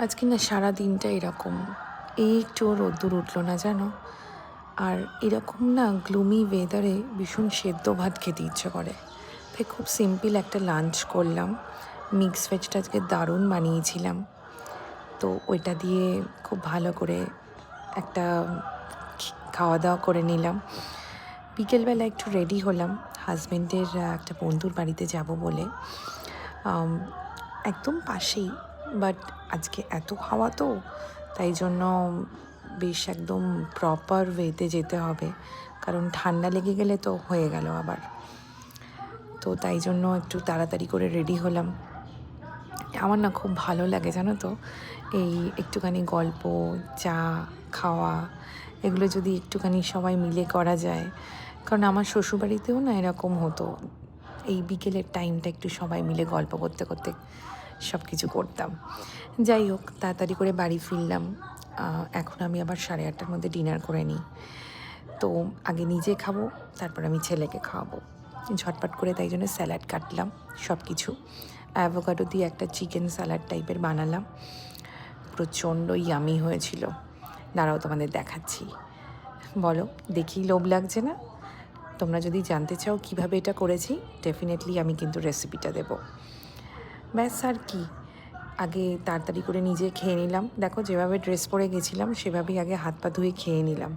আজকে না সারা দিনটা এরকম, একটুও রোদ্দুর উঠলো না জানো। আর এরকম না গ্লুমি ওয়েদারে ভীষণ সেদ্ধ ভাত খেতে ইচ্ছে করে। তাই খুব সিম্পল একটা লাঞ্চ করলাম। মিক্স ভেজটা আজকে দারুণ বানিয়েছিলাম, তো ওইটা দিয়ে খুব ভালো করে একটা খাওয়া দাওয়া করে নিলাম। বিকেলবেলা একটু রেডি হলাম হাজব্যান্ডের একটা বন্ধুর বাড়িতে যাব বলে। আম, একদম পাশেই, বাট আজকে এত হাওয়া তো, তাই জন্য বেশ একদম প্রপার ওয়েতে যেতে হবে, কারণ ঠান্ডা লেগে গেলে তো হয়ে গেল আবার। তো তাই জন্য একটু তাড়াতাড়ি করে রেডি হলাম। আমার না খুব ভালো লাগে জানো তো, এই একটুখানি গল্প, চা খাওয়া, এগুলো যদি একটুখানি সবাই মিলে করা যায়। কারণ আমার শ্বশুরবাড়িতেও না এরকম হতো, এই বিকেলের টাইমটা একটু সবাই মিলে গল্প করতে করতে সব কিছু করতাম। যাই হোক, তাড়াতাড়ি করে বাড়ি ফিরলাম। এখন আমি আবার 8:30টার মধ্যে ডিনার করে নিই। তো আগে নিজে খাবো, তারপর আমি ছেলেকে খাওয়াবো ঝটপট করে। তাই জন্য স্যালাড কাটলাম, সব কিছু অ্যাভোকাডো দিয়ে একটা চিকেন স্যালাড টাইপের বানালাম। প্রচণ্ড ইয়ামি হয়েছিল। দাঁড়াও তোমাদের দেখাচ্ছি। বলো, দেখি লোভ লাগছে না? তোমরা যদি জানতে চাও কিভাবে এটা করেছি, ডেফিনেটলি আমি কিন্তু রেসিপিটা দেবো। ব্যাস আর কি, আগে তাড়াতাড়ি করে নিজে খেয়ে নিলাম। দেখো, যেভাবে ড্রেস পরে গেছিলাম সেভাবেই আগে হাত পা ধুয়ে খেয়ে নিলাম।